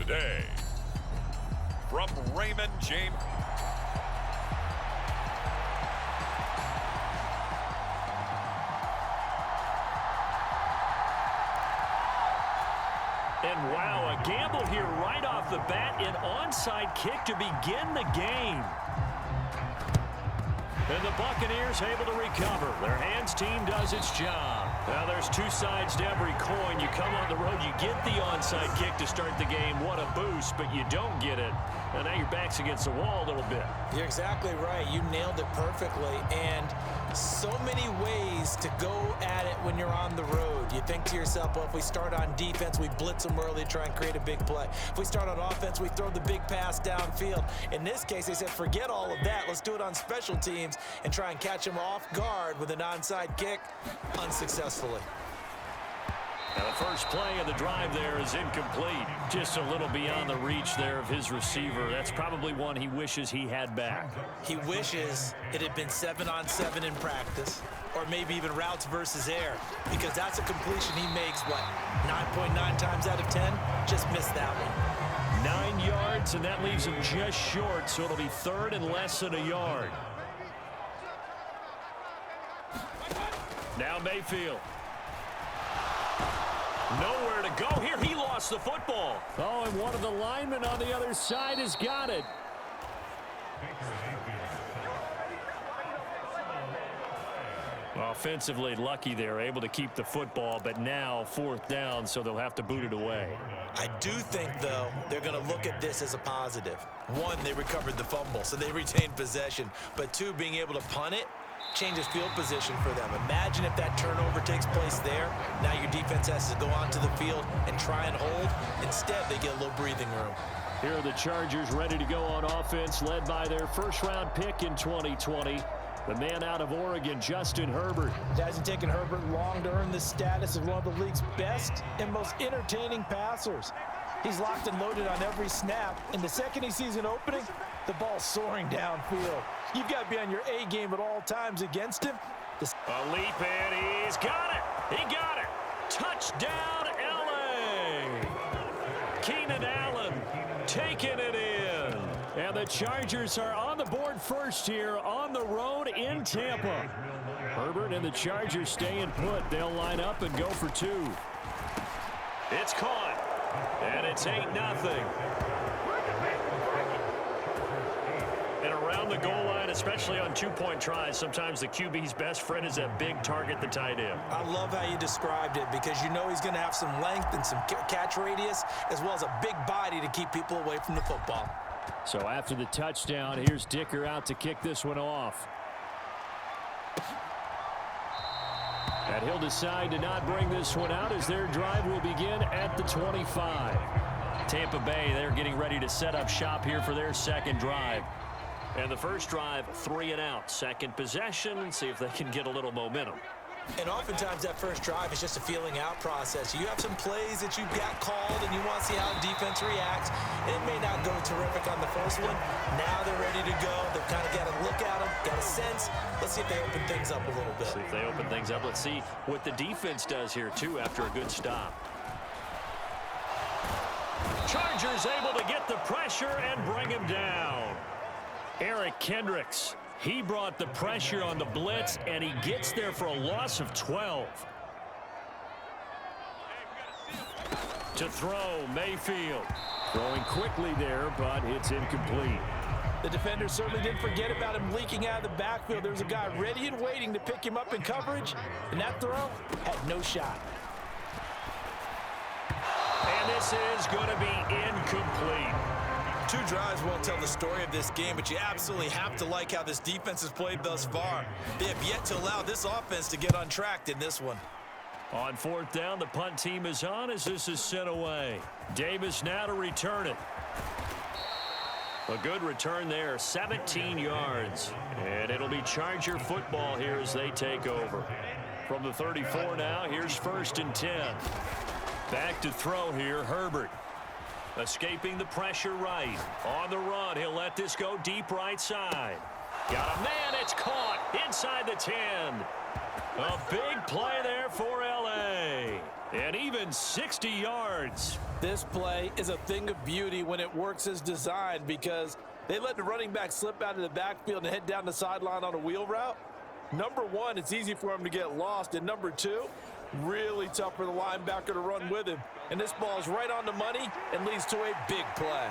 day. From Raymond James. And wow, a gamble here right off the bat. An onside kick to begin the game. And the Buccaneers able to recover. Their hands team does its job. Now there's two sides to every coin. You come on the road, you get the onside kick to start the game. What a boost, but you don't get it. And now your back's against the wall a little bit. You're exactly right. You nailed it perfectly. And so many ways to go at it when you're on the road. You think to yourself, well, if we start on defense, we blitz them early, try and create a big play. If we start on offense, we throw the big pass downfield. In this case, they said, forget all of that. Let's do it on special teams and try and catch them off guard with an onside kick unsuccessfully. Now the first play of the drive there is incomplete. Just a little beyond the reach there of his receiver. That's probably one he wishes he had back. He wishes it had been 7-on-7 in practice, or maybe even routes versus air, because that's a completion he makes, what, 9.9 times out of 10? Just missed that one. 9 yards, and that leaves him just short, so it'll be third and less than a yard. Now Mayfield. Nowhere to go here. He lost the football. Oh, and one of the linemen on the other side has got it. Offensively lucky they're able to keep the football, but now fourth down, so they'll have to boot it away. I do think, though, they're going to look at this as a positive. One, they recovered the fumble, so they retained possession. But two, being able to punt it changes field position for them. Imagine if that turnover takes place there. Now your defense has to go onto the field and try and hold. Instead, they get a little breathing room. Here are the Chargers ready to go on offense, led by their first-round pick in 2020. The man out of Oregon, Justin Herbert. It hasn't taken Herbert long to earn the status of one of the league's best and most entertaining passers. He's locked and loaded on every snap, and the second he sees an opening, the ball's soaring downfield. You've got to be on your A game at all times against him. A leap, and he's got it. He got it. Touchdown, L.A. Keenan Allen taking it in. And the Chargers are on the board first here on the road in Tampa. Herbert and the Chargers staying put. They'll line up and go for two. It's caught. And it's 8-0. And around the goal line, especially on two-point tries, sometimes the QB's best friend is that big target, the tight end. I love how you described it, because you know he's going to have some length and some catch radius, as well as a big body to keep people away from the football. So after the touchdown, here's Dicker out to kick this one off. And he'll decide to not bring this one out as their drive will begin at the 25. Tampa Bay, they're getting ready to set up shop here for their second drive. And the first drive, 3 and out. Second possession, see if they can get a little momentum. And oftentimes that first drive is just a feeling out process. You have some plays that you've got called and you want to see how the defense reacts. It may not go terrific on the first one. Now they're ready to go. They've kind of got to look at them, got a sense. Let's see if they open things up a little bit. See if they open things up. Let's see what the defense does here, too, after a good stop. Chargers able to get the pressure and bring him down. Eric Kendricks. He brought the pressure on the blitz, and he gets there for a loss of 12. To throw, Mayfield. Throwing quickly there, but it's incomplete. The defender certainly didn't forget about him leaking out of the backfield. There was a guy ready and waiting to pick him up in coverage, and that throw had no shot. And this is going to be incomplete. Two drives won't tell the story of this game, but you absolutely have to like how this defense has played thus far. They have yet to allow this offense to get on track in this one. On fourth down, the punt team is on as this is sent away. Davis now to return it. A good return there, 17 yards. And it'll be Charger football here as they take over. From the 34 now, here's 1st and 10. Back to throw here, Herbert. Escaping the pressure right. On the run, he'll let this go deep right side. Got a man, it's caught inside the 10. A big play there for L.A. And even 60 yards. This play is a thing of beauty when it works as designed because they let the running back slip out of the backfield and head down the sideline on a wheel route. Number one, it's easy for him to get lost. And number two, really tough for the linebacker to run with him. And this ball is right on the money and leads to a big play.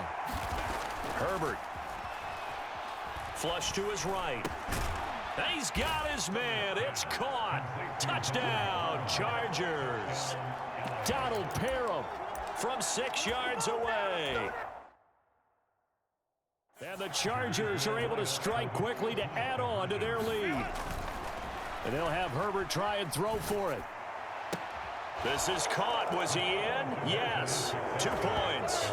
Herbert. Flush to his right. He's got his man. It's caught. Touchdown, Chargers. Donald Parham from 6 yards away. And the Chargers are able to strike quickly to add on to their lead. And they'll have Herbert try and throw for it. This is caught. Was he in? Yes. 2 points.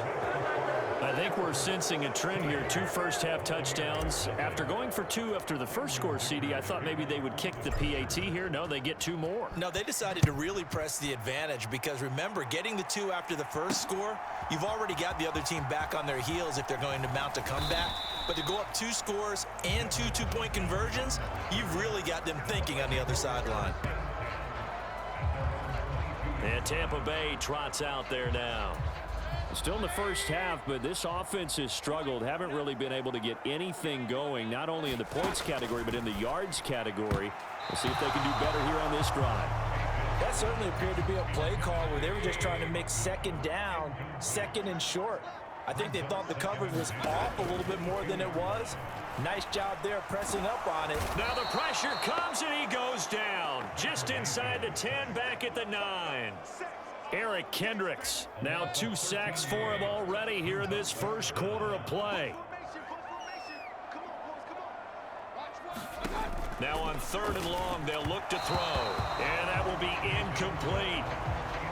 I think we're sensing a trend here. 2 first-half touchdowns. After going for 2 after the first score, CD, I thought maybe they would kick the PAT here. No, they get 2 more. No, they decided to really press the advantage because, remember, getting the 2 after the first score, you've already got the other team back on their heels if they're going to mount a comeback. But to go up 2 scores and 2 two-point conversions, you've really got them thinking on the other sideline. And Tampa Bay trots out there now. Still in the first half, but this offense has struggled. Haven't really been able to get anything going, not only in the points category, but in the yards category. We'll see if they can do better here on this drive. That certainly appeared to be a play call where they were just trying to make second down, second and short. I think they thought the coverage was off a little bit more than it was. Nice job there pressing up on it. Now the pressure comes and he goes down. Just inside the 10, back at the 9. Eric Kendricks, now 2 sacks for him already here in this first quarter of play. Now on 3rd and long, they'll look to throw. And that will be incomplete.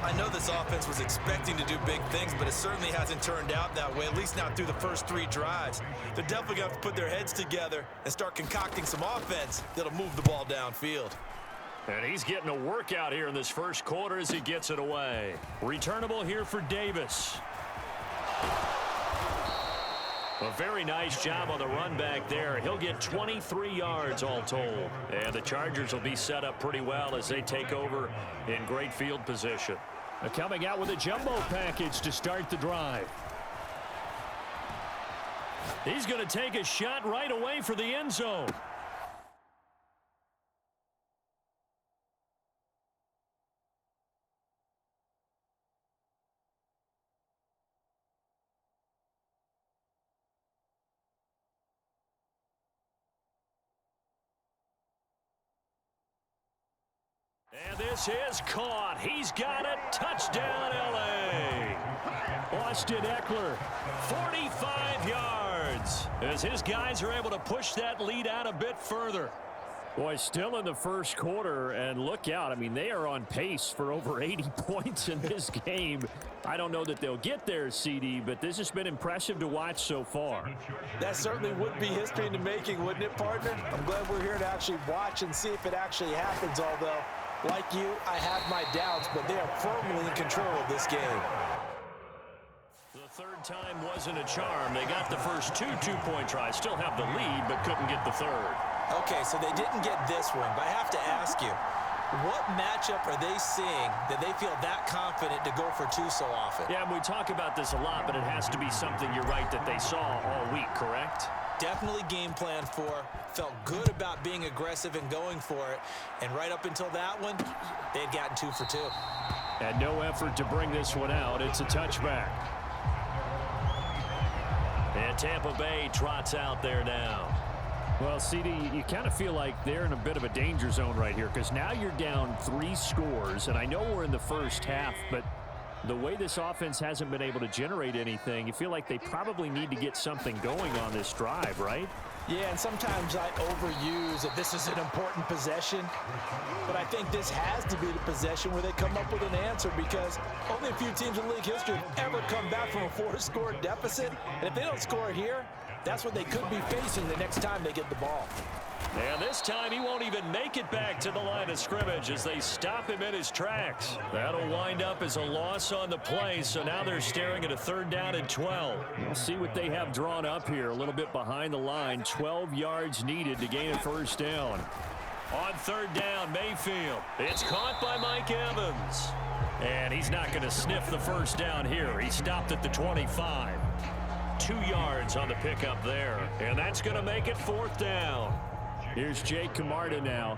I know this offense was expecting to do big things, but it certainly hasn't turned out that way, at least not through the first 3 drives. They're definitely going to have to put their heads together and start concocting some offense that'll move the ball downfield. And he's getting a workout here in this first quarter as he gets it away. Returnable here for Davis. A very nice job on the run back there. He'll get 23 yards all told. And the Chargers will be set up pretty well as they take over in great field position. Coming out with a jumbo package to start the drive. He's going to take a shot right away for the end zone. And this is caught. He's got a touchdown, L.A. Austin Eckler, 45 yards, as his guys are able to push that lead out a bit further. Boy, still in the first quarter, and look out. I mean, they are on pace for over 80 points in this game. I don't know that they'll get there, CD, but this has been impressive to watch so far. That certainly would be history in the making, wouldn't it, partner? I'm glad we're here to actually watch and see if it actually happens, although, like you, I have my doubts, but they are firmly in control of this game. The third time wasn't a charm. They got the first 2 two-point tries, still have the lead, but couldn't get the third. Okay, so they didn't get this one, but I have to ask you, what matchup are they seeing that they feel that confident to go for 2 so often? Yeah, and we talk about this a lot, but it has to be something, you're right, that they saw all week, correct? Definitely game plan for, felt good about being aggressive and going for it, and right up until that one, they had gotten 2 for 2. And no effort to bring this one out. It's a touchback. And Tampa Bay trots out there now. Well, CD, you kind of feel like they're in a bit of a danger zone right here because now you're down 3 scores, and I know we're in the first half, but the way this offense hasn't been able to generate anything, you feel like they probably need to get something going on this drive, right? Yeah, and sometimes I overuse that this is an important possession, but I think this has to be the possession where they come up with an answer because only a few teams in league history have ever come back from a 4-score deficit, and if they don't score here, that's what they could be facing the next time they get the ball. And this time he won't even make it back to the line of scrimmage as they stop him in his tracks. That'll wind up as a loss on the play, so now they're staring at a 3rd down and 12. We'll see what they have drawn up here, a little bit behind the line. 12 yards needed to gain a 1st down. On 3rd down, Mayfield. It's caught by Mike Evans. And he's not going to sniff the first down here. He stopped at the 25. 2 yards on the pickup there. And that's going to make it 4th down. Here's Jake Camarda now.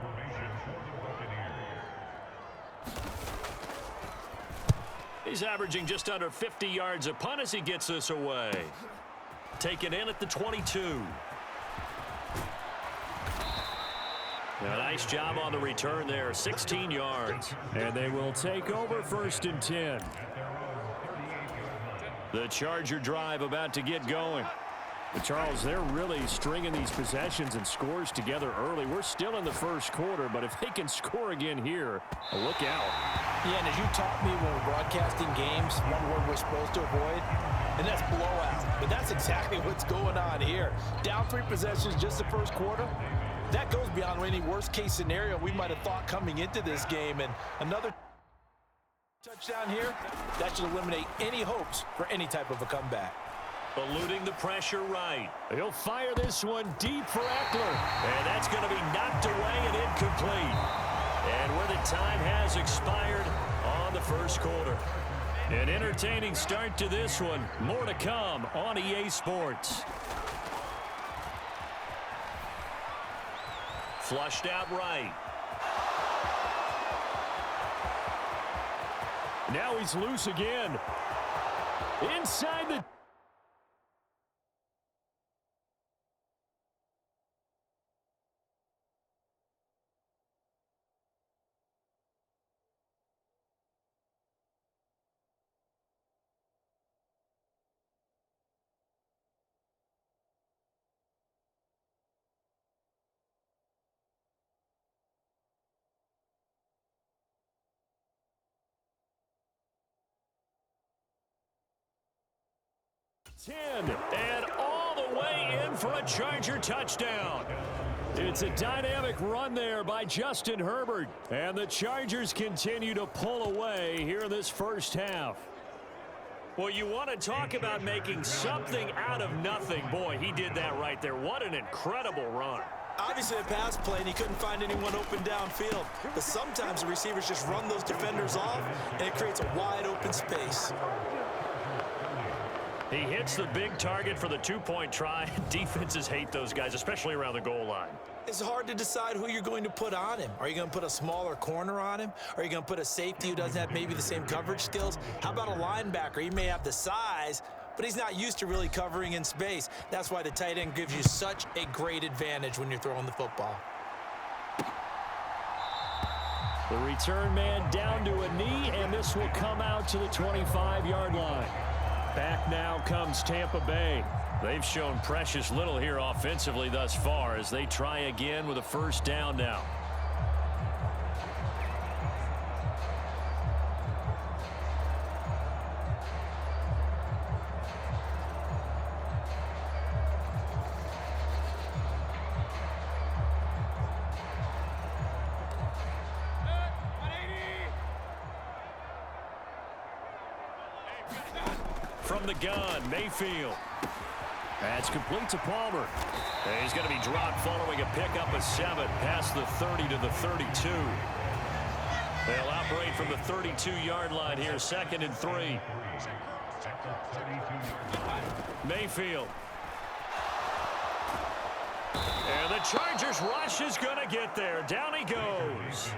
He's averaging just under 50 yards a punt as he gets this away. Taken in at the 22. A nice job on the return there, 16 yards. And they will take over 1st and 10. The Charger drive about to get going. But Charles, they're really stringing these possessions and scores together early. We're still in the first quarter, but if they can score again here, look out. Yeah, and as you taught me when we're broadcasting games, one word we're supposed to avoid, and that's blowout. But that's exactly what's going on here. Down 3 possessions just the first quarter. That goes beyond any worst-case scenario we might have thought coming into this game. And another touchdown here, that should eliminate any hopes for any type of a comeback. Eluding the pressure right. He'll fire this one deep for Eckler. And that's going to be knocked away and incomplete. And where the time has expired on the first quarter. An entertaining start to this one. More to come on EA Sports. Flushed out right. Now he's loose again. Inside the... And all the way in for a Charger touchdown. It's a dynamic run there by Justin Herbert. And the Chargers continue to pull away here in this first half. Well, you want to talk about making something out of nothing. Boy, he did that right there. What an incredible run. Obviously a pass play, and he couldn't find anyone open downfield. But sometimes the receivers just run those defenders off, and it creates a wide open space. He hits the big target for the 2-point try. Defenses hate those guys, especially around the goal line. It's hard to decide who you're going to put on him. Are you going to put a smaller corner on him? Are you going to put a safety who doesn't have maybe the same coverage skills? How about a linebacker? He may have the size, but he's not used to really covering in space. That's why the tight end gives you such a great advantage when you're throwing the football. The return man down to a knee, and this will come out to the 25-yard line. Back now comes Tampa Bay. They've shown precious little here offensively thus far as they try again with a first down now. From the gun, Mayfield. That's complete to Palmer. And he's going to be dropped following a pickup of 7 past the 30 to the 32. They'll operate from the 32-yard line here, 2nd and 3. Mayfield. And the Chargers rush is going to get there. Down he goes.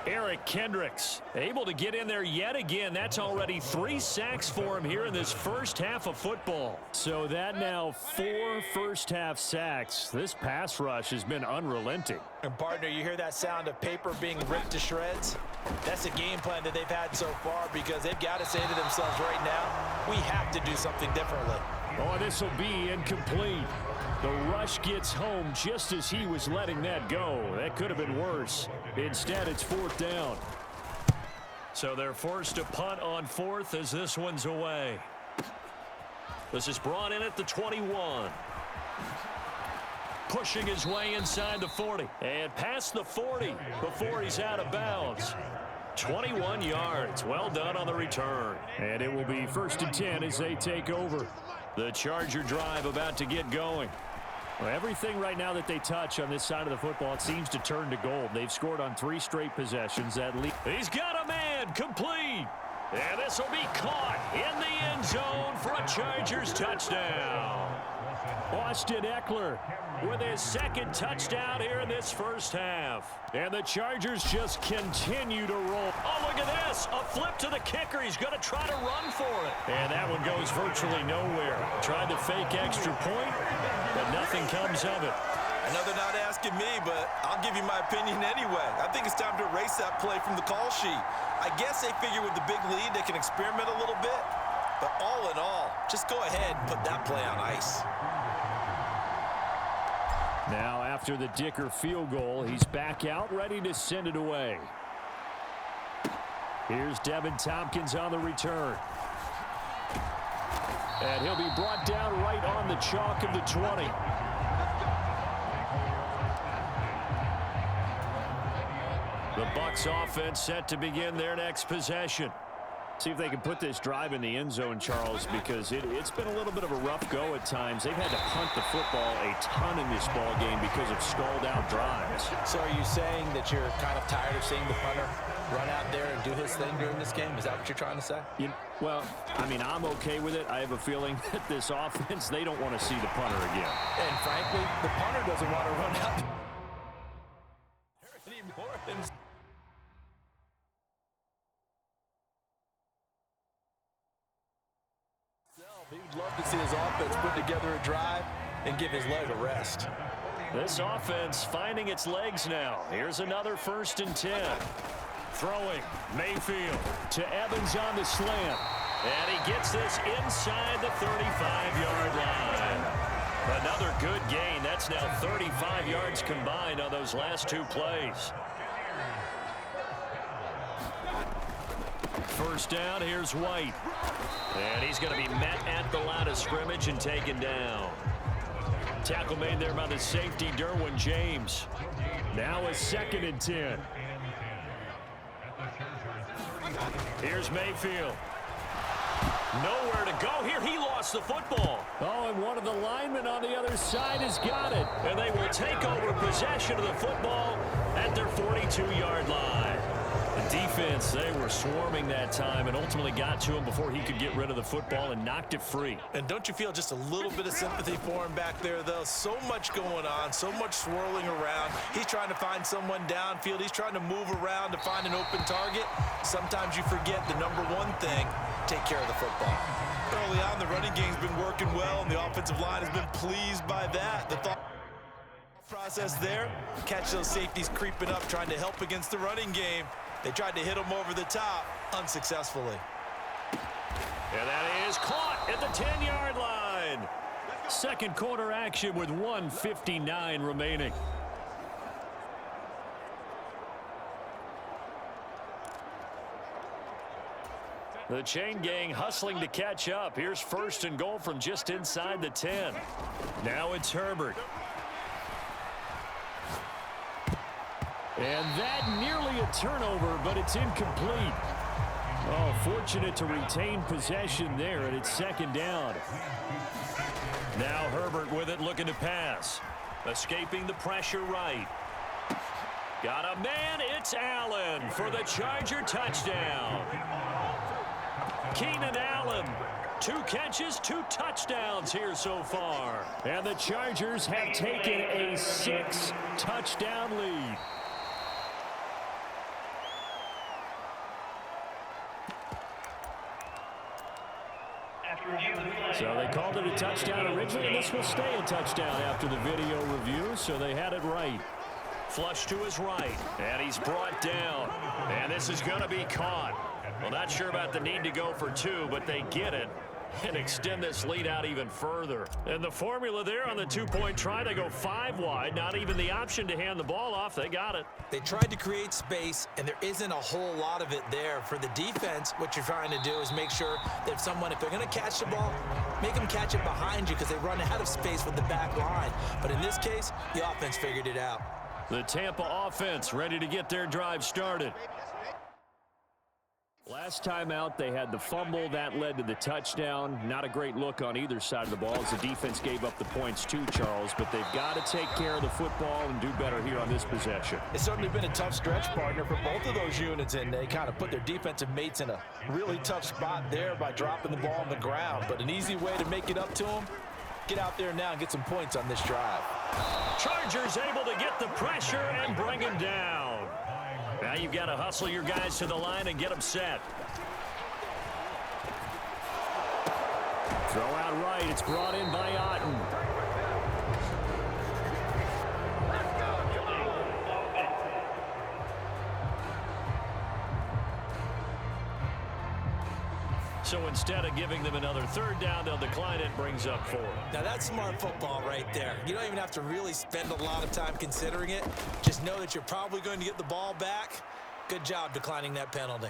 Eric Kendricks able to get in there yet again. That's already 3 sacks for him here in this first half of football. So that now 4 first-half sacks. This pass rush has been unrelenting. And partner, you hear that sound of paper being ripped to shreds? That's the game plan that they've had so far because they've got to say to themselves right now, we have to do something differently. Oh, this will be incomplete. The rush gets home just as he was letting that go. That could have been worse. Instead, it's 4th down. So they're forced to punt on 4th as this one's away. This is brought in at the 21. Pushing his way inside the 40. And past the 40 before he's out of bounds. 21 yards. Well done on the return. And it will be 1st and 10 as they take over. The Charger drive about to get going. Well, everything right now that they touch on this side of the football, it seems to turn to gold. They've scored on 3 straight possessions. He's got a man And complete. And this will be caught in the end zone for a Chargers touchdown. Austin Eckler with his second touchdown here in this first half. And the Chargers just continue to roll. Oh, look at this. A flip to the kicker. He's going to try to run for it. And that one goes virtually nowhere. Tried to fake extra point, but nothing comes of it. I know they're not asking me, but I'll give you my opinion anyway. I think it's time to erase that play from the call sheet. I guess they figure with the big lead they can experiment a little bit. But all in all, just go ahead and put that play on ice. Now, after the Dicker field goal, he's back out, ready to send it away. Here's Devin Tompkins on the return. And he'll be brought down right on the chalk of the 20. The Bucs offense set to begin their next possession. See if they can put this drive in the end zone, Charles, because it's been a little bit of a rough go at times. They've had to punt the football a ton in this ball game because of stalled-out drives. So are you saying that you're kind of tired of seeing the punter run out there and do his thing during this game? Is that what you're trying to say? Well, I mean, I'm okay with it. I have a feeling that this offense, they don't want to see the punter again. And frankly, the punter doesn't want to run out anymore than... He'd love to see his offense put together a drive and give his leg a rest. This offense finding its legs now. Here's another 1st and 10. Throwing Mayfield to Evans on the slant. And he gets this inside the 35-yard line. Another good gain. That's now 35 yards combined on those last 2 plays. First down, here's White. And he's going to be met at the line of scrimmage and taken down. Tackle made there by the safety, Derwin James. Now a 2nd and 10. Here's Mayfield. Nowhere to go here. He lost the football. Oh, and one of the linemen on the other side has got it. And they will take over possession of the football at their 42-yard line. The defense, they were swarming that time and ultimately got to him before he could get rid of the football and knocked it free. And don't you feel just a little bit of sympathy for him back there, though? So much going on, so much swirling around. He's trying to find someone downfield. He's trying to move around to find an open target. Sometimes you forget the number one thing, take care of the football. Early on, the running game's been working well, and the offensive line has been pleased by that. The thought process there, catch those safeties creeping up, trying to help against the running game. They tried to hit him over the top, unsuccessfully. And that is caught at the 10-yard line. Second quarter action with 1:59 remaining. The chain gang hustling to catch up. Here's 1st and goal from just inside the 10. Now it's Herbert. And that nearly a turnover, but it's incomplete. Oh, fortunate to retain possession there, and it's 2nd down. Now Herbert with it, looking to pass. Escaping the pressure right. Got a man, it's Allen for the Charger touchdown. Keenan Allen, 2 catches, 2 touchdowns here so far. And the Chargers have taken a 6-touchdown lead. So they called it a touchdown originally, and this will stay a touchdown after the video review, so they had it right. Flush to his right, and he's brought down. And this is going to be caught. Well, not sure about the need to go for 2, but they get it and extend this lead out even further. And the formula there on the 2-point try, they go 5 wide, not even the option to hand the ball off. They got it. They tried to create space, and there isn't a whole lot of it there. For the defense, what you're trying to do is make sure that if they're going to catch the ball, make them catch it behind you because they run out of space with the back line. But in this case, the offense figured it out. The Tampa offense ready to get their drive started. Last time out, they had the fumble. That led to the touchdown. Not a great look on either side of the ball as the defense gave up the points too, Charles. But they've got to take care of the football and do better here on this possession. It's certainly been a tough stretch, partner, for both of those units, and they kind of put their defensive mates in a really tough spot there by dropping the ball on the ground. But an easy way to make it up to them, get out there now and get some points on this drive. Chargers able to get the pressure and bring him down. Now you've got to hustle your guys to the line and get them set. Throw out right. It's brought in by Otten. So instead of giving them another third down, they'll decline it. Brings up 4. Now that's smart football right there. You don't even have to really spend a lot of time considering it. Just know that you're probably going to get the ball back. Good job declining that penalty.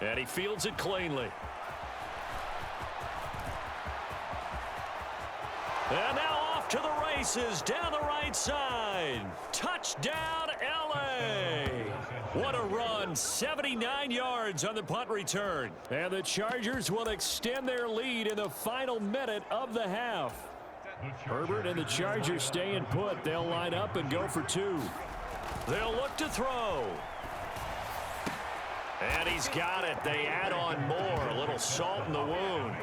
And he fields it cleanly. And now off to the races down the right side. Touchdown, LA. What a run, 79 yards on the punt return. And the Chargers will extend their lead in the final minute of the half. Herbert and the Chargers staying put. They'll line up and go for 2. They'll look to throw. And he's got it. They add on more. A little salt in the wound.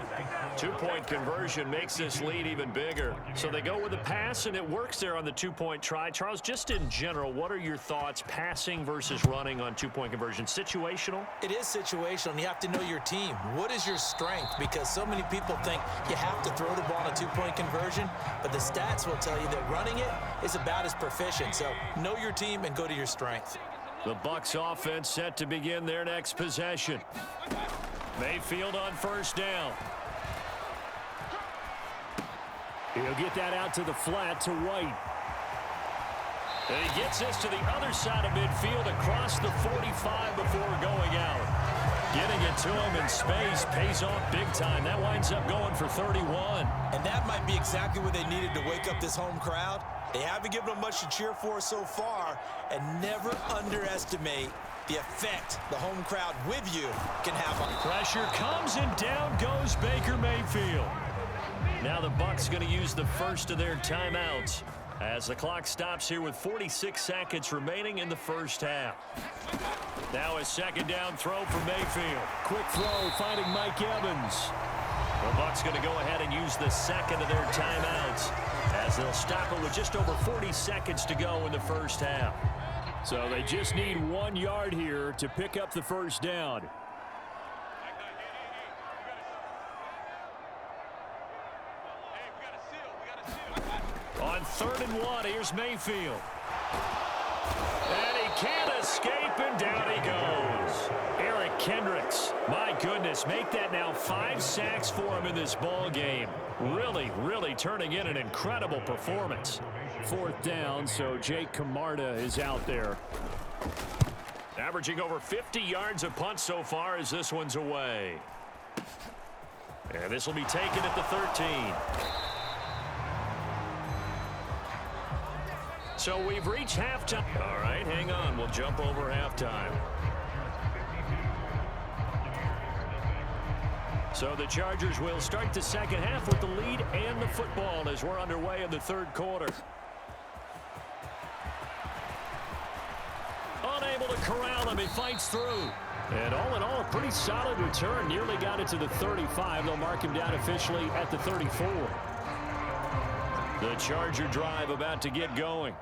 2-point conversion makes this lead even bigger. So they go with a pass, and it works there on the 2-point try. Charles, just in general, what are your thoughts passing versus running on 2-point conversion? Situational? It is situational, and you have to know your team. What is your strength? Because so many people think you have to throw the ball on a 2-point conversion, but the stats will tell you that running it is about as proficient. So know your team and go to your strength. The Bucs offense set to begin their next possession. Mayfield on first down. He'll get that out to the flat to White. And he gets this to the other side of midfield across the 45 before going out. Getting it to him in space pays off big time. That winds up going for 31. And that might be exactly what they needed to wake up this home crowd. They haven't given them much to cheer for so far, and never underestimate the effect the home crowd with you can have on. Pressure comes, and down goes Baker Mayfield. Now the Bucs going to use the first of their timeouts as the clock stops here with 46 seconds remaining in the first half. Now a second down throw for Mayfield. Quick throw finding Mike Evans. The Bucs going to go ahead and use the second of their timeouts as they'll stop it with just over 40 seconds to go in the first half. So they just need 1 yard here to pick up the first down. On 3rd and 1, here's Mayfield. And he can't escape, and down he goes. Eric Kendricks, my goodness, make that now 5 sacks for him in this ball game. Really turning in an incredible performance. 4th down, so Jake Camarda is out there. Averaging over 50 yards a punt so far as this one's away. And this will be taken at the 13. So we've reached halftime. All right, hang on. We'll jump over halftime. So the Chargers will start the second half with the lead and the football as we're underway in the 3rd quarter. Unable to corral him. He fights through. And all in all, a pretty solid return. Nearly got it to the 35. They'll mark him down officially at the 34. The Charger drive about to get going.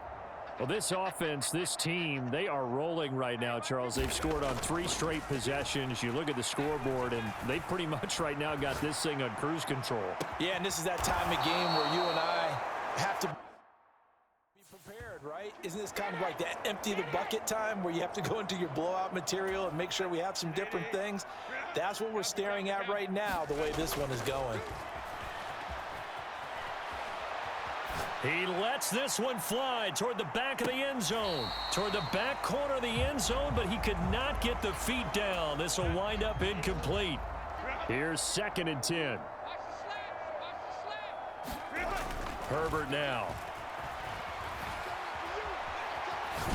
Well, this offense, this team, they are rolling right now, Charles. They've scored on 3 straight possessions. You look at the scoreboard, and they pretty much right now got this thing on cruise control. Yeah, and this is that time of game where you and I have to be prepared, right? Isn't this kind of like that empty the bucket time where you have to go into your blowout material and make sure we have some different things? That's what we're staring at right now, the way this one is going. He lets this one fly toward the back of the end zone. Toward the back corner of the end zone, but he could not get the feet down. This will wind up incomplete. Here's 2nd and 10. Herbert now.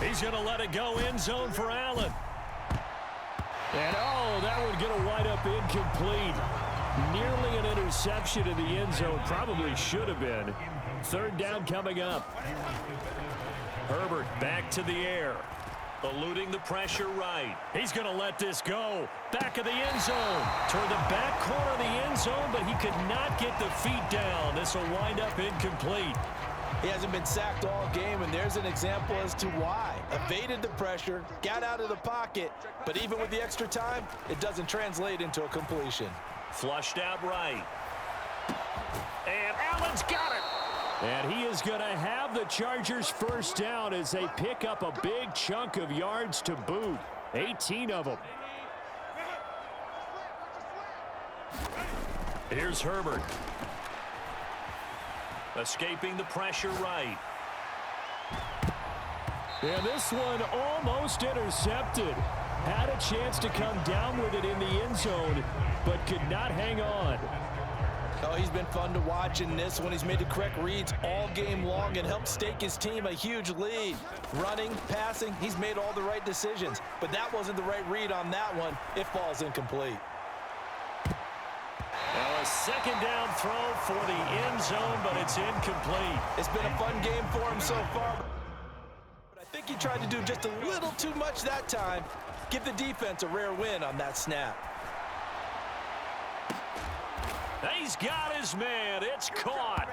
He's going to let it go end zone for Allen. And oh, that one going to wind up incomplete. Nearly an interception in the end zone. Probably should have been. Third down coming up. Herbert back to the air. Eluding the pressure right. He's going to let this go. Back of the end zone. Toward the back corner of the end zone, but he could not get the feet down. This will wind up incomplete. He hasn't been sacked all game, and there's an example as to why. Evaded the pressure, got out of the pocket, but even with the extra time, it doesn't translate into a completion. Flushed out right. And Allen's got it. And he is going to have the Chargers first down as they pick up a big chunk of yards to boot. 18 of them. Here's Herbert. Escaping the pressure right. And this one almost intercepted. Had a chance to come down with it in the end zone, but could not hang on. Oh, he's been fun to watch in this one. He's made the correct reads all game long and helped stake his team a huge lead. Running, passing, he's made all the right decisions. But that wasn't the right read on that one. It falls incomplete. Well, a second down throw for the end zone, but it's incomplete. It's been a fun game for him so far. But I think he tried to do just a little too much that time. Give the defense a rare win on that snap. He's got his man. It's caught.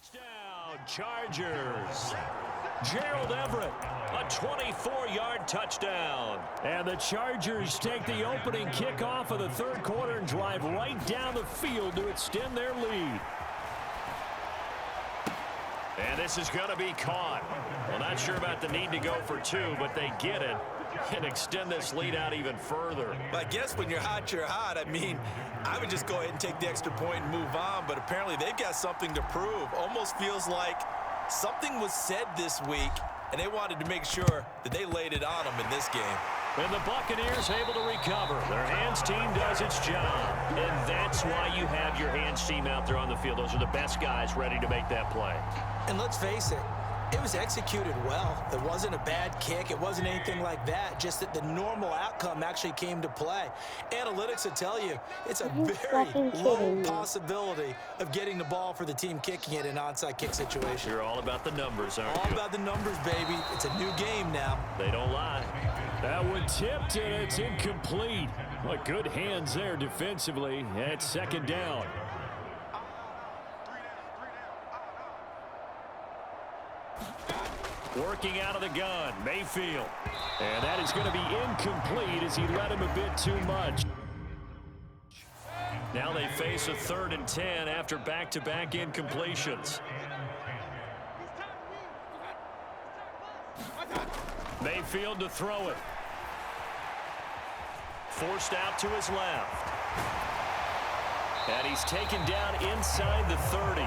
Touchdown, Chargers. Gerald Everett, a 24-yard touchdown. And the Chargers take the opening kickoff of the third quarter and drive right down the field to extend their lead. And this is going to be caught. Well, not sure about the need to go for two, but they get it and extend this lead out even further. I guess when you're hot, you're hot. I mean, I would just go ahead and take the extra point and move on, but apparently they've got something to prove. Almost feels like something was said this week, and they wanted to make sure that they laid it on them in this game. And the Buccaneers able to recover. Their hands team does its job. And that's why you have your hands team out there on the field. Those are the best guys ready to make that play. And let's face it, it was executed well. It wasn't a bad kick. It wasn't anything like that. Just that the normal outcome actually came to play. Analytics will tell you it's a very low possibility of getting the ball for the team kicking it in an onside kick situation. You're all about the numbers, aren't you? All about the numbers, baby. It's a new game now. They don't lie. That one tipped, and it's incomplete. Well, good hands there defensively. It's second down. Working out of the gun, Mayfield. And that is going to be incomplete as he led him a bit too much. Now they face a 3rd and 10 after back-to-back incompletions. Mayfield to throw it. Forced out to his left. And he's taken down inside the 30.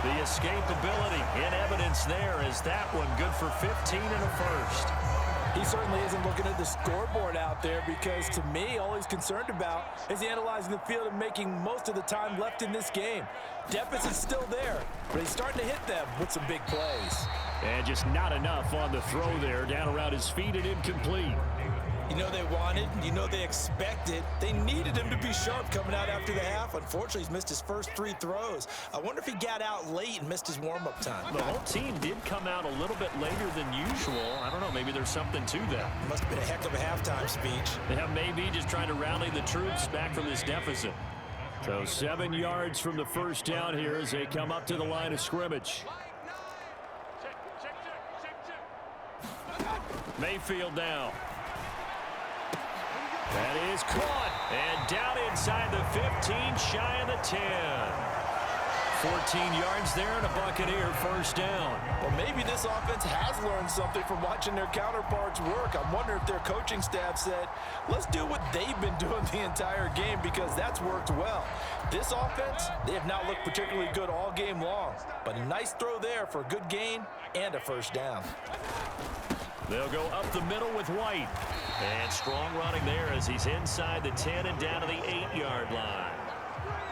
The escapability in evidence there is that one good for 15 and a first. He certainly isn't looking at the scoreboard out there because, to me, all he's concerned about is analyzing the field and making most of the time left in this game. Deficit's still there, but he's starting to hit them with some big plays. And just not enough on the throw there, down around his feet and incomplete. You know they wanted, you know they expected. They needed him to be sharp coming out after the half. Unfortunately, he's missed his first 3 throws. I wonder if he got out late and missed his warm-up time. The whole team did come out a little bit later than usual. I don't know, maybe there's something to that. Must have been a heck of a halftime speech. Yeah, maybe just trying to rally the troops back from this deficit. So 7 yards from the first down here as they come up to the line of scrimmage. Mayfield now. That is caught. And down inside the 15, shy of the 10. 14 yards there and a Buccaneer first down. Well, maybe this offense has learned something from watching their counterparts work. I'm wondering if their coaching staff said, let's do what they've been doing the entire game because that's worked well. This offense, they have not looked particularly good all game long. But a nice throw there for a good gain and a first down. They'll go up the middle with White. And strong running there as he's inside the 10 and down to the 8-yard line.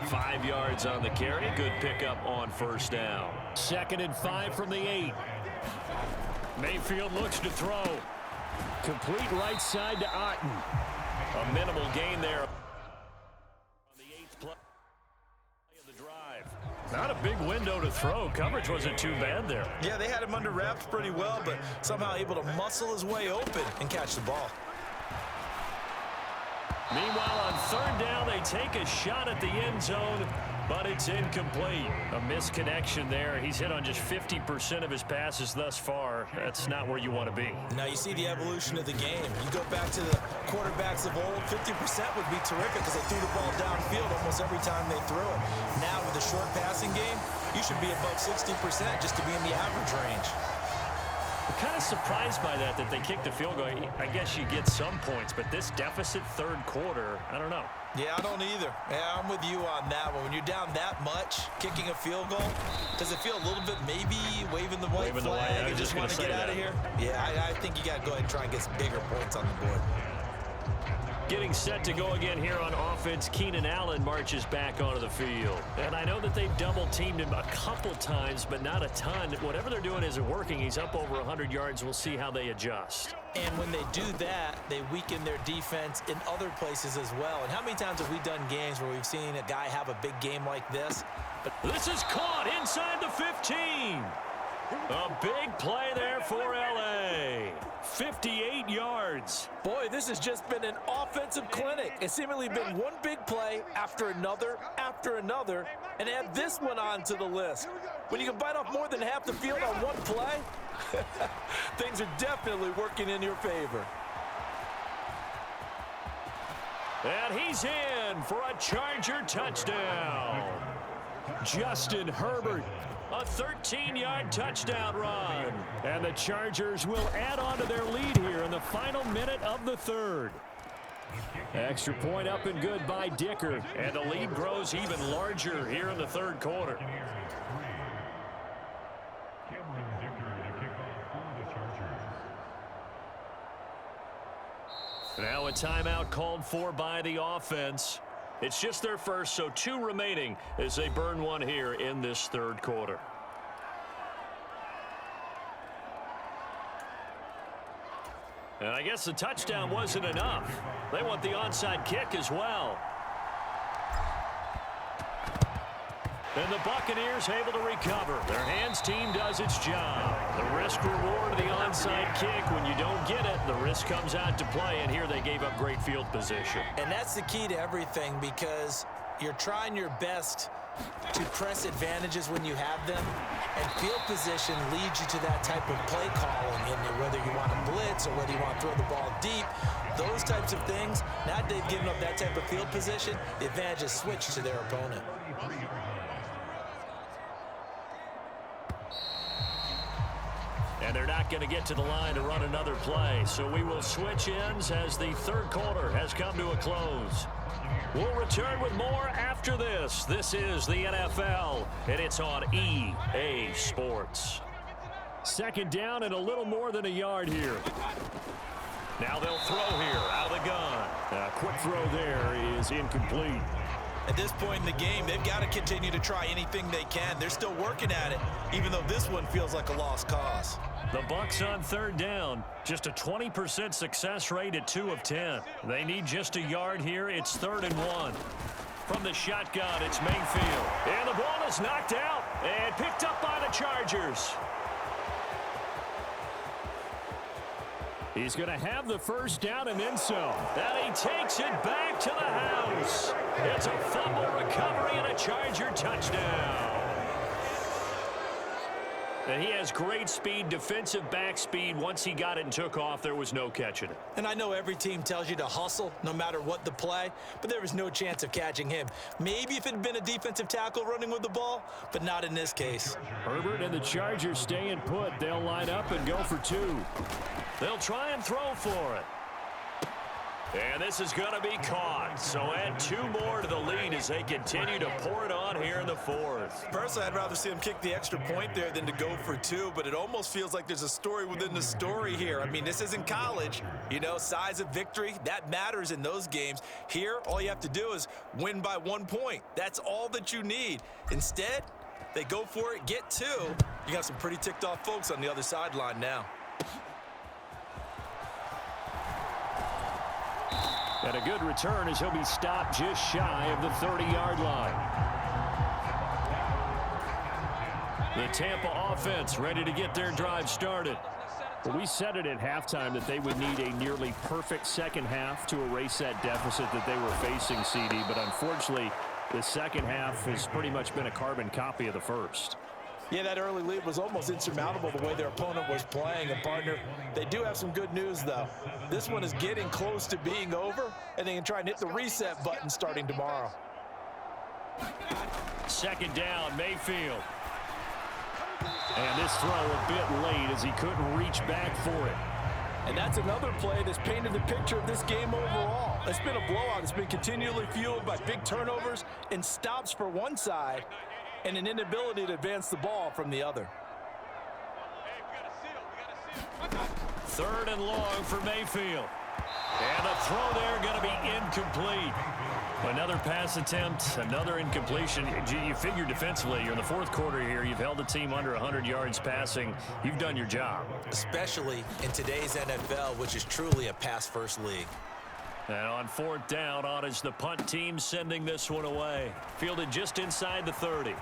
5 yards on the carry. Good pickup on first down. 2nd and 5 from the 8. Mayfield looks to throw. Complete right side to Otten. A minimal gain there. On the 8th play of the drive. Not a big window to throw. Coverage wasn't too bad there. Yeah, they had him under wraps pretty well, but somehow able to muscle his way open and catch the ball. Meanwhile, on 3rd down, they take a shot at the end zone, but it's incomplete. A misconnection there. He's hit on just 50% of his passes thus far. That's not where you want to be. Now, you see the evolution of the game. You go back to the quarterbacks of old, 50% would be terrific because they threw the ball downfield almost every time they threw it. Now, with the short passing game, you should be above 60% just to be in the average range. I'm kind of surprised by that they kicked the field goal. I guess you get some points, but this deficit 3rd quarter, I don't know. Yeah, I don't either. Yeah, I'm with you on that one. When you're down that much, kicking a field goal, does it feel a little bit maybe waving the white flag and just want to get out of here? Yeah, I think you got to go ahead and try and get some bigger points on the board. Getting set to go again here on offense, Keenan Allen marches back onto the field. And I know that they've double-teamed him a couple times, but not a ton. Whatever they're doing isn't working. He's up over 100 yards. We'll see how they adjust. And when they do that, they weaken their defense in other places as well. And how many times have we done games where we've seen a guy have a big game like this? But this is caught inside the 15. A big play there for L.A. 58 yards. Boy, this has just been an offensive clinic. It's seemingly been one big play after another, and add this one on to the list. When you can bite off more than half the field on one play, things are definitely working in your favor. And he's in for a Charger touchdown. Justin Herbert. A 13-yard touchdown run. And the Chargers will add on to their lead here in the final minute of the 3rd. Extra point up and good by Dicker. And the lead grows even larger here in the 3rd quarter. Now a timeout called for by the offense. It's just their first, so 2 remaining as they burn one here in this 3rd quarter. And I guess the touchdown wasn't enough. They want the onside kick as well. And the Buccaneers able to recover. Their hands team does its job. The risk reward of the onside kick. When you don't get it, the risk comes out to play. And here they gave up great field position. And that's the key to everything because you're trying your best to press advantages when you have them. And field position leads you to that type of play calling. And whether you want to blitz or whether you want to throw the ball deep, those types of things, now that they've given up that type of field position, the advantage is switched to their opponent. And they're not going to get to the line to run another play. So we will switch ends as the 3rd quarter has come to a close. We'll return with more after this. This is the NFL, and it's on EA Sports. 2nd down and a little more than a yard here. Now they'll throw here out of the gun. A quick throw there is incomplete. At this point in the game, they've got to continue to try anything they can. They're still working at it, even though this one feels like a lost cause. The Bucs on third down. Just a 20% success rate at 2 of 10. They need just a yard here. It's 3rd and 1. From the shotgun, it's Mayfield. And the ball is knocked out and picked up by the Chargers. He's going to have the first down and then some. And he takes it back to the house. It's a fumble recovery and a Charger touchdown. And he has great speed, defensive back speed. Once he got it and took off, there was no catching it. And I know every team tells you to hustle no matter what the play, but there was no chance of catching him. Maybe if it had been a defensive tackle running with the ball, but not in this case. Herbert and the Chargers staying put. They'll line up and go for 2. They'll try and throw for it. And this is going to be caught. So add 2 more to the lead as they continue to pour it on here in the 4th. Personally, I'd rather see him kick the extra point there than to go for 2, but it almost feels like there's a story within the story here. I mean, this isn't college. You know, size of victory, that matters in those games. Here, all you have to do is win by 1 point. That's all that you need. Instead, they go for it, get 2. You got some pretty ticked off folks on the other sideline now. And a good return as he'll be stopped just shy of the 30-yard line. The Tampa offense ready to get their drive started. Well, we said it at halftime that they would need a nearly perfect second half to erase that deficit that they were facing, CD. But unfortunately, the second half has pretty much been a carbon copy of the first. Yeah, that early lead was almost insurmountable the way their opponent was playing. And, partner, they do have some good news, though. This one is getting close to being over, and they can try and hit the reset button starting tomorrow. Second down, Mayfield. And this throw a bit late as he couldn't reach back for it. And that's another play that's painted the picture of this game overall. It's been a blowout. It's been continually fueled by big turnovers and stops for one side, and an inability to advance the ball from the other. 3rd and long for Mayfield. And the throw there going to be incomplete. Another pass attempt, another incompletion. You figure defensively, you're in the 4th quarter here. You've held the team under 100 yards passing. You've done your job. Especially in today's NFL, which is truly a pass-first league. And on 4th down, on is the punt team sending this one away. Fielded just inside the 30.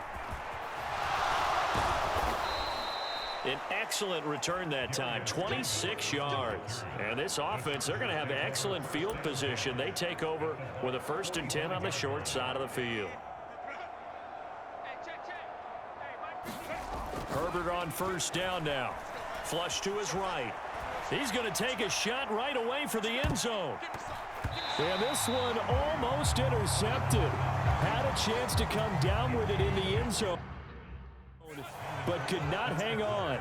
An excellent return that time, 26 yards. And this offense, they're going to have excellent field position. They take over with a 1st and 10 on the short side of the field. Herbert on 1st down now. Flush to his right. He's going to take a shot right away for the end zone. And this one almost intercepted. Had a chance to come down with it in the end zone, but could not hang on.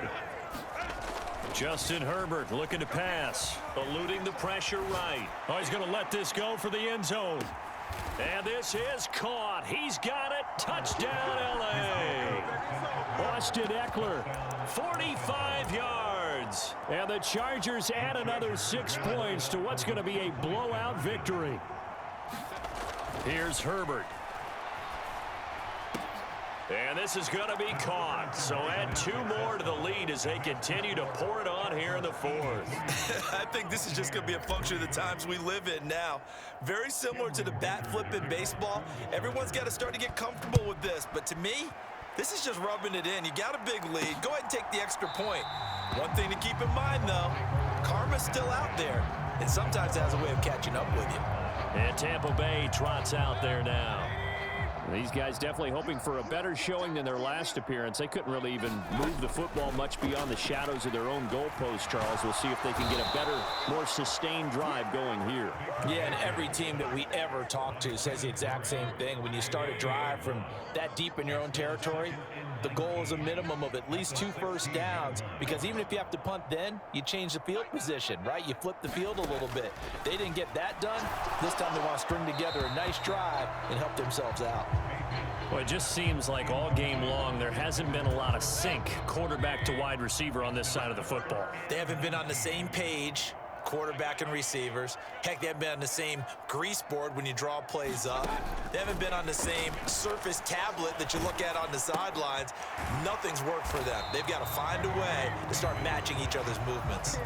Justin Herbert looking to pass, eluding the pressure right. Oh, he's going to let this go for the end zone. And this is caught. He's got it. Touchdown, L.A. Austin Eckler, 45 yards. And the Chargers add another 6 points to what's going to be a blowout victory. Here's Herbert. And this is going to be caught. So add 2 more to the lead as they continue to pour it on here in the 4th. I think this is just going to be a function of the times we live in now. Very similar to the bat flip in baseball. Everyone's got to start to get comfortable with this. But to me, this is just rubbing it in. You got a big lead. Go ahead and take the extra point. One thing to keep in mind, though, karma's still out there. And sometimes it has a way of catching up with you. And Tampa Bay trots out there now. These guys definitely hoping for a better showing than their last appearance. They couldn't really even move the football much beyond the shadows of their own goalpost, Charles. We'll see if they can get a better, more sustained drive going here. Yeah, and every team that we ever talk to says the exact same thing. When you start a drive from that deep in your own territory, the goal is a minimum of at least 2 first downs, because even if you have to punt then, you change the field position, right? You flip the field a little bit. They didn't get that done. This time they want to string together a nice drive and help themselves out. Well, it just seems like all game long there hasn't been a lot of sync quarterback to wide receiver on this side of the football. They haven't been on the same page. quarterback and receivers. Heck, they haven't been on the same grease board when you draw plays up. They haven't been on the same Surface tablet that you look at on the sidelines. Nothing's worked for them. They've got to find a way to start matching each other's movements.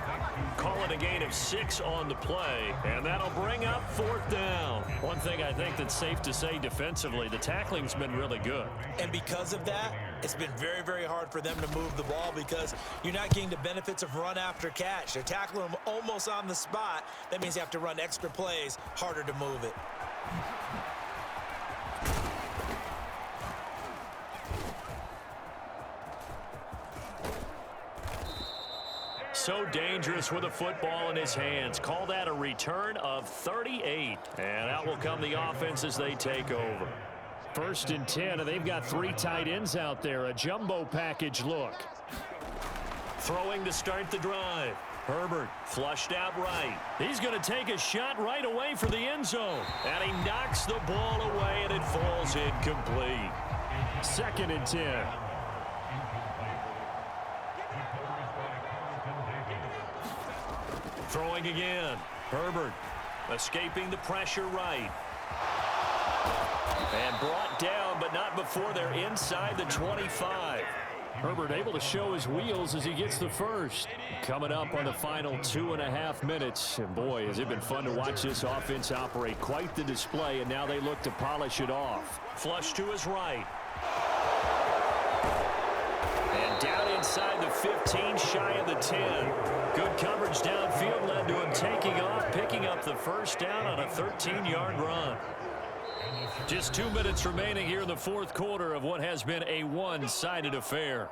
Call it a gain of 6 on the play, and that'll bring up 4th down. One thing I think that's safe to say defensively, the tackling's been really good. And because of that, it's been very, very hard for them to move the ball because you're not getting the benefits of run after catch. They're tackling them almost on the spot. That means you have to run extra plays, harder to move it. So dangerous with a football in his hands. Call that a return of 38. And out will come the offense as they take over. 1st and 10, and they've got 3 tight ends out there. A jumbo package look. Throwing to start the drive. Herbert flushed out right. He's going to take a shot right away for the end zone. And he knocks the ball away, and it falls incomplete. 2nd and 10. Throwing again. Herbert escaping the pressure right. And brought down, but not before they're inside the 25. Herbert able to show his wheels as he gets the first. Coming up on the final 2.5 minutes. And boy, has it been fun to watch this offense operate. Quite the display, and now they look to polish it off. Flush to his right. And down inside the 15, shy of the 10. Good coverage downfield led to him taking off, picking up the first down on a 13-yard run. Just 2 minutes remaining here in the 4th quarter of what has been a one-sided affair.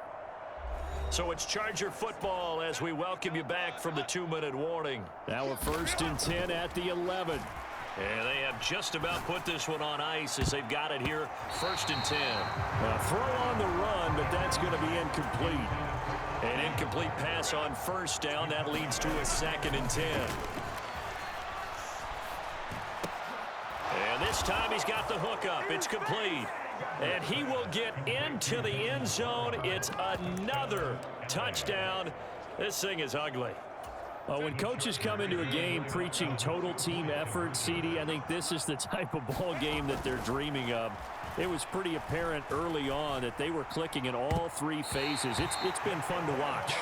So it's Charger football as we welcome you back from the 2-minute warning. Now a 1st and 10 at the 11. And they have just about put this one on ice as they've got it here. 1st and 10. A throw on the run, but that's going to be incomplete. An incomplete pass on 1st down. That leads to a 2nd and 10. And this time he's got the hook up. It's complete. And he will get into the end zone. It's another touchdown. This thing is ugly. When coaches come into a game preaching total team effort, CD, I think this is the type of ball game that they're dreaming of. It was pretty apparent early on that they were clicking in all 3 phases. It's been fun to watch.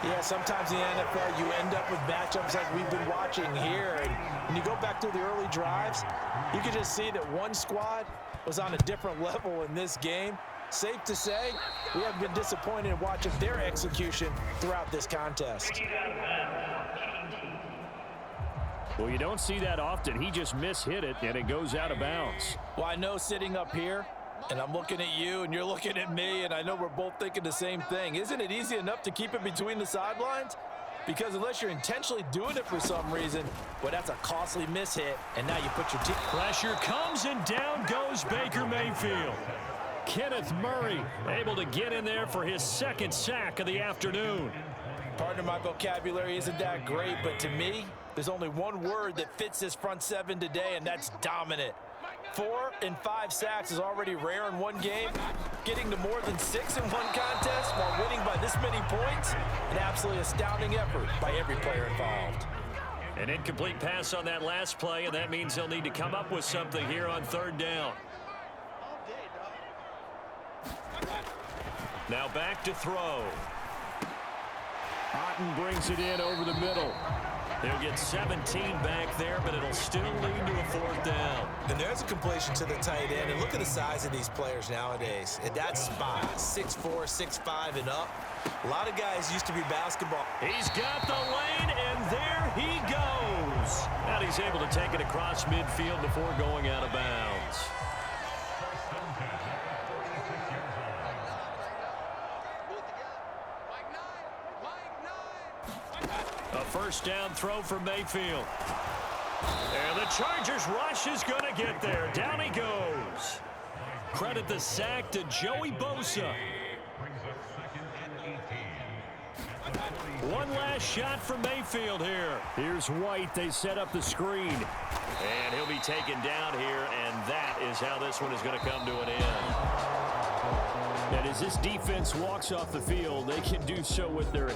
Yeah, sometimes in the NFL you end up with matchups like we've been watching here. And when you go back to the early drives, you can just see that one squad was on a different level in this game. Safe to say, we haven't been disappointed in watching their execution throughout this contest. Well, you don't see that often. He just mishit it, and it goes out of bounds. Well, I know sitting up here, and I'm looking at you, and you're looking at me, and I know we're both thinking the same thing. Isn't it easy enough to keep it between the sidelines? Because unless you're intentionally doing it for some reason, well, that's a costly mishit, and now you put your team. Pressure comes, and down goes Baker Mayfield. Kenneth Murray able to get in there for his 2nd sack of the afternoon. Pardon my vocabulary isn't that great, but to me, there's only one word that fits this front 7 today, and that's dominant. 4 and 5 sacks is already rare in one game. Getting to more than 6 in one contest while winning by this many points, an absolutely astounding effort by every player involved. An incomplete pass on that last play, and that means they'll need to come up with something here on 3rd down. Now back to throw. Otten brings it in over the middle. They'll get 17 back there, but it'll still lead to a 4th down. And there's a completion to the tight end. And look at the size of these players nowadays. At that spot, 6'4", 6'5", and up. A lot of guys used to be basketball. He's got the lane, and there he goes. And he's able to take it across midfield before going out of bounds. A 1st down throw for Mayfield. And the Chargers rush is going to get there. Down he goes. Credit the sack to Joey Bosa. One last shot from Mayfield here. Here's White. They set up the screen. And he'll be taken down here, and that is how this one is going to come to an end. And as this defense walks off the field, they can do so with their